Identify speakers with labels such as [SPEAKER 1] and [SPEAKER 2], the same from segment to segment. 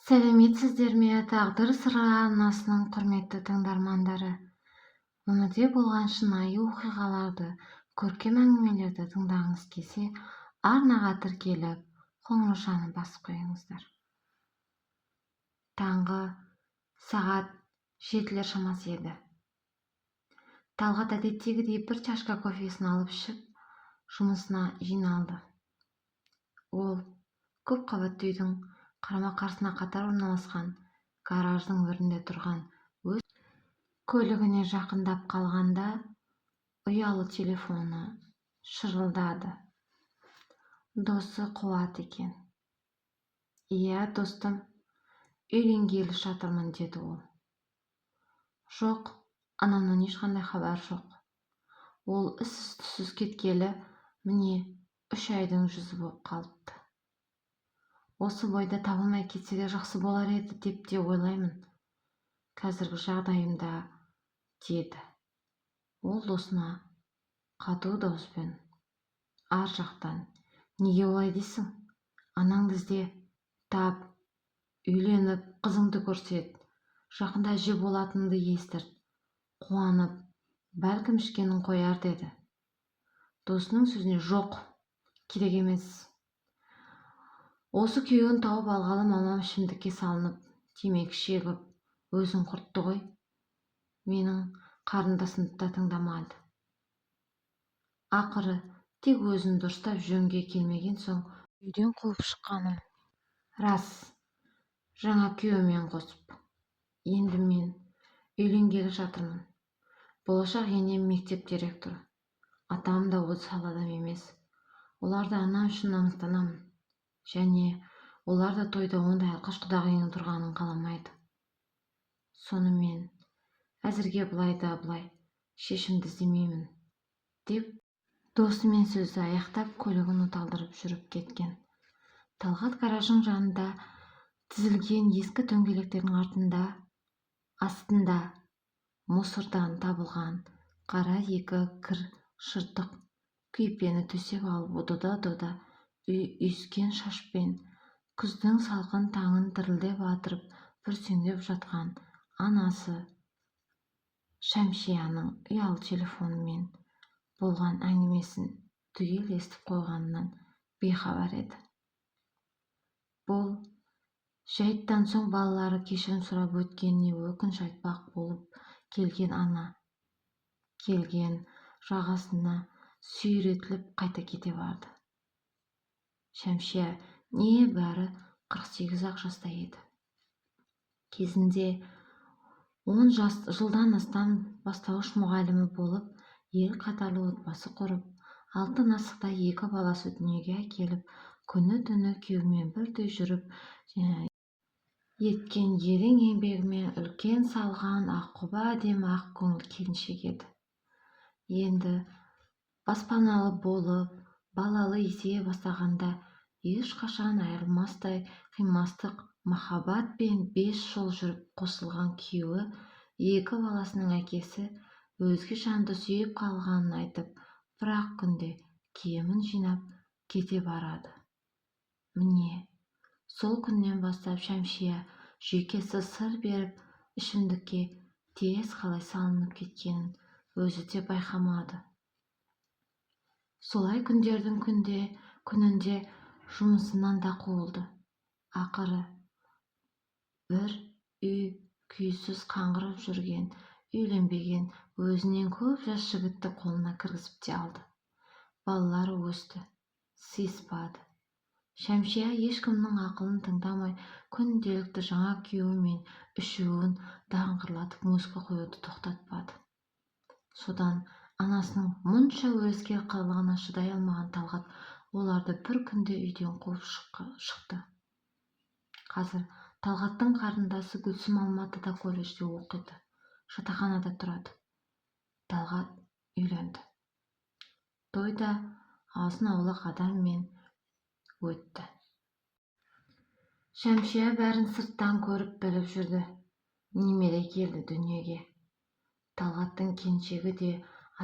[SPEAKER 1] Сәлеметсіздер ме, тағдыр сыры арнасының құрметті тыңдармандары. Өмірде болған шынайы оқиғаларды, көркем әңгімелерді тыңдағыңыз келсе, арнаға тіркеліп, қоңыраушаны басып қойыңыздар. Таңғы сағат 7 шамасы еді. Талғат әдеттегідей бір чашка кофесін алып ішіп, жұмысына жиналды. Ол көп қабатты үйдің қарама-қарсысына қатар орналасқан гараждың бірінде тұрған өз көлігіне жақындап қалғанда ұялы телефоны шырылдады. Досы Қуат екен. «Иә, достым, үйленгелі жатырмын», деді ол. «Жоқ, анамнан ешқандай хабар жоқ. Ол із-түссіз кеткелі міне 3 айдың жүзі болып қалыпты. Осы бойда табылмай кетсе де жақсы болар еді деп те ойлаймын қазіргі жағдайымда», деді. Ол досына қату дауыспен: «Ар жақтан, неге олай дейсің? Анаңды ізде, тап, үйленіп, қызыңды көрсет, жақында әже болатыныңды естірт, қуанып, бәлкім ішкенін қояр», деді. Досының сөзіне «Жоқ, керек емес. Осы күйеуін тауып алғалы мамам ішімдікке салынып, темекі шегіп, өзін құртты ғой. Менің қарындасымды да тыңдамады. Ақыры тек өзін дұрыстап жөнге келмеген соң үйден қуып шыққаным рас, жаңа күйеумен қосып. Енді мен үйленгелі жатырмын. Болашақ енем мектеп директоры. Атам да осы салада емес. Оларды анам үшін намыстанамын. Және олар да тойда ондай алқаш құдағиының тұрғанын қаламайды. Сонымен әзірге былай да былай шешімді іздемеймін», деп досымен сөзді аяқтап көлігін оталдырып жүріп кеткен. Талғат гаражың жанында тізілген ескі дөңгелектердің астында мусордан табылған қара екі кір шыртық күйпені төсеп алып дода үйіскен шашпен күздің салқын таңын дірілдеп атырып бүрсеңдеп жатқан анасы Шәмшияның ұялы телефонымен болған әңгімесін түгел естіп қойғанынан бейхабар еді. Бұл жайттан соң балалары кешірім сұрап өткеніне өкініш айтпақ болып келген ана келген жағасына сүйретіліп қайта кете барды. Шәмшия небәрі 48-ақ жаста еді. Кезінде 10 жылдан астам бастауыш мұғалімі болып, ел қатарлы отбасы құрып, алтын асықта 2 баласы дүниеге әкеліп, күні-түні күйеуімен бірдей жүріп, еткен ерен еңбегімен үлкен салған аққұба әдемі ақ көңіл келіншек еді. Енді баспаналы болып, балалы есейе бастағанда ешқашан айырылмастай қимастық махаббат пен 5 жыл жүріп қосылған күйеуі 2 баласының әкесі өзге жанды сүйіп қалғанын айтып, бір-ақ күнде киімін жинап кете барады. Міне, сол күннен бастап Шәмшия жүйкесі сыр беріп, ішімдікке тез қалай салынып кеткенін өзі де байқамады. Солай күндердің күнінде жұмысынан да қуылды. Ақыры бір үй күйсіз қаңғырып жүрген, үйленбеген, өзінен көп жас жігітті қолына кіргізіп те алды. Балалары өсті, сыйыспады. Шәмшия ешкімнің ақылын тыңдамай, күнделікті жаңа күйеуі мен үшеуін даңғырлатып музыка қоюды тоқтатпады. Содан анасының мұнша өрескел қылығына шыдай алмаған Талғат оларды бір күнде үйден қуып шықты. Қазір Талғаттың қарындасы Гүлсім Алматыда колледжде оқиды, жатақханада тұрады. Талғат үйленді. Тойда азын-аулақ адаммен өтті. Шәмшия бәрін сырттан көріп біліп жүрді. Немере келді дүниеге. Талғаттың келіншегі де,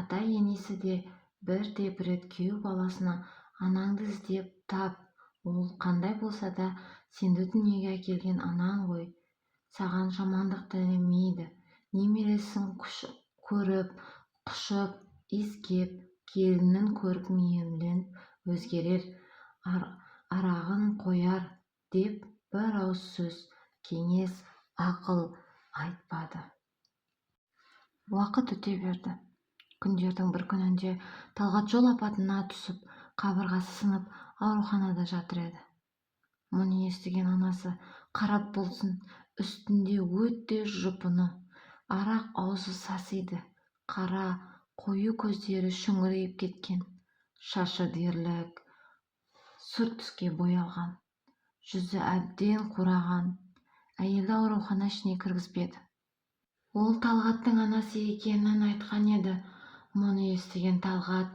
[SPEAKER 1] ата-енесі де бірде-бір рет күйеу баласына анаңды іздеп тап, ол қандай болса да Сенді дүниеге әкелген анаң ғой. Саған жамандық тілемейді. Немересін көріп, құшып, иіскеп, келінін көріп мейірленіп өзгерер, арағын қояр деп бір ауыз сөз, кеңес, ақыл айтпады. Уақыт өте берді. Күндердің бір күнінде Талғат жол апатына түсіп, қабырғасы сынып, ауруханада жатыр еді. Мұны естіген анасы қарап болсын, үстінде өте жұпыны, арақ аузы сасиды, қара, қою көздері шүңірейіп кеткен, шашы дерлік сұр түске боялған, жүзі әбден қураған. Әйелді аурухана ішіне кіргізбеді. Ол Талғаттың анасы екенін айтқан еді. Мұны естіген Талғат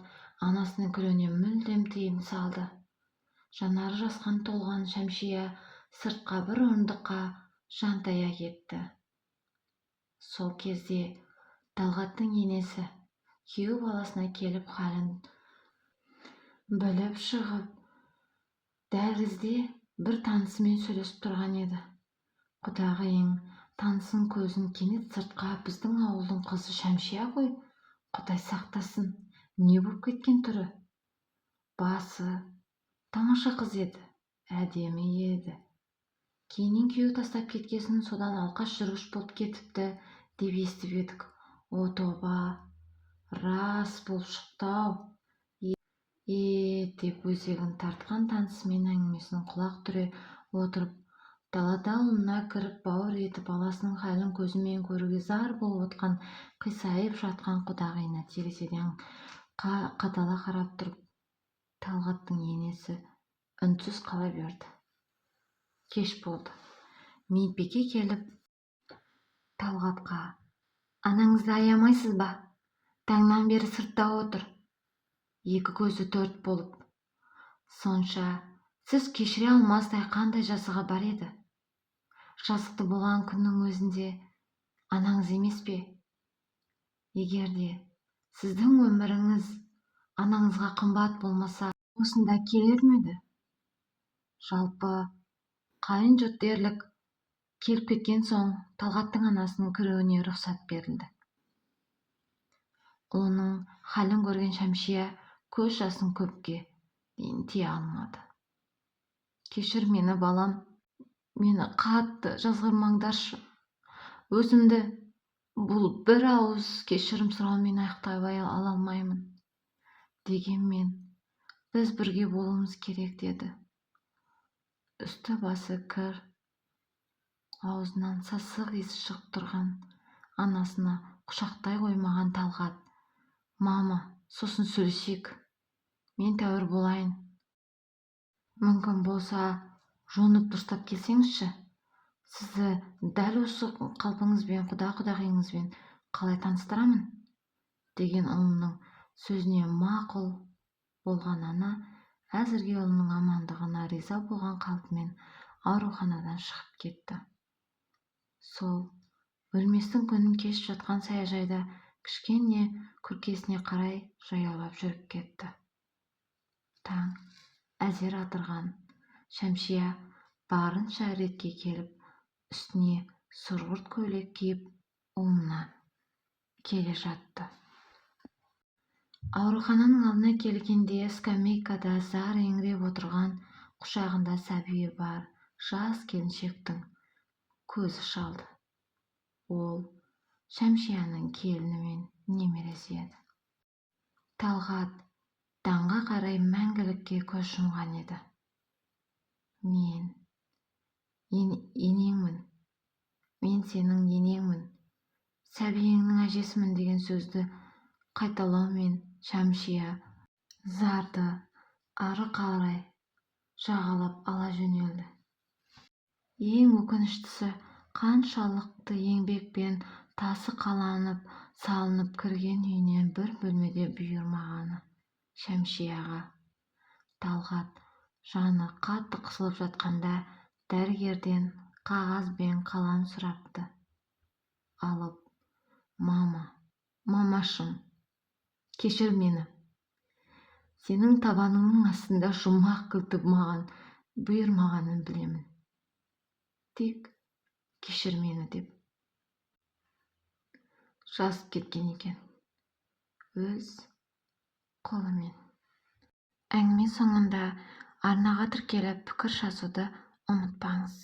[SPEAKER 1] анасының күлуіне мүлдем тыйым салды. Жанары жасқа толған Шәмшия сыртқа бір орындыққа жантая кетті. Сол кезде Талғаттың енесі күйеу баласына келіп халін біліп шығып, дәлізде бір танысымен сөйлесіп тұрған еді. Құдағиың танысын көзін кенет сыртқа, біздің ауылдың қызы Шәмшия ғой, Құдай сақтасын, не болып кеткен түрі? Басы тамаша қыз еді, әдемі еді. Кейіннен күйеу тастап кеткесін, содан алқаш жүргіш болып кетіпті деп естіп едік. О тоба, рас болып шықты-ау. Деп өзегін тартқан танысымен әңгімесін құлақ түре отырып, далада ұлына кіріп бауыр етіп баласының хәлін көзімен көруге зар болып отқан, қисайып жатқан құдағиына терезеден қадала қарап тұрып, Талғаттың енесі үнсіз қала берді. Кеш болды. Медбике келіп Талғатқа: анаңызды аямайсыз ба? Таңнан бері сыртта отыр. Екі көзі төрт болып. Сонша сіз кешіре алмастай қандай жазығы бар еді? Жазықты болған күннің өзінде анаңыз емес пе? Егер де сіздің өміріңіз анаңызға қымбат болмаса, осында келер ме еді? Жалпы қайын жұрт дерлік келіп кеткен соң Талғаттың анасының кіруіне рұқсат берілді. Оның халін көрген Шәмшия көз жасын көпке дейін тие алмады. Кешір мені, балам, мені қатты жазғырмаңдаршы. Өзімді бұл бір ауыз кешірім сұраумен аяқтай ала алмаймын. Дегенмен біз бірге болуымыз керек деді. Үсті басы кір, аузынан сасық иіс шығып тұрған анасына құшақтай қоймаған Талғат: мама, сосын сөйлесейік. Мен тәуір болайын. Мүмкін болса, жонып дұрыстап келсеңізші. Сізді дәл осы қалпыңызбен құдағиыңызбен қалай таныстырамын? Деген ұлының сөзіне мақұл болған ана әзірге ұлының амандығына риза болған қалпымен ауруханадан шығып кетті. Сол өлместің күнін кешіп жатқан саяжайда кішкене күркесіне қарай жаяулап жүріп кетті. Таң әзер атырған. Шәмшия барынша ретке келіп, үстіне сұрғырт көйлек киіп, ұлына келе жатты. Аурухананың алдына келгенде скамейкада зар еңіреп отырған, құшағында сәбиі бар жас келіншектің көзі шалды. Ол Шәмшияның келіні мен немересі еді. Талғат таңға қарай мәңгілікке көз жұмған еді. Мен енеңмін, мен сенің енеңмін, сәбиіңнің әжесімін деген сөзді қайталаумен Шәмшия зарды ары қарай жағалап ала жөнелді. Ең өкініштісі, қаншалықты еңбекпен тасы қаланып, салынып кірген үйінен бір бөлмеде бұйырмағаны Шәмшияға. Талғат жаны қатты қысылып жатқанда дәрігерден қағаз бен қалам сұрапты. Алып: мамашым, кешір мені. Сенің табаныңның астында жұмақ кілті маған бұйырмағанын білемін. тек кешір мені деп жазып кеткен екен өз қолымен. Әңгіме соңында арнаға тіркеліп пікір жазуды ұмытпаңыз.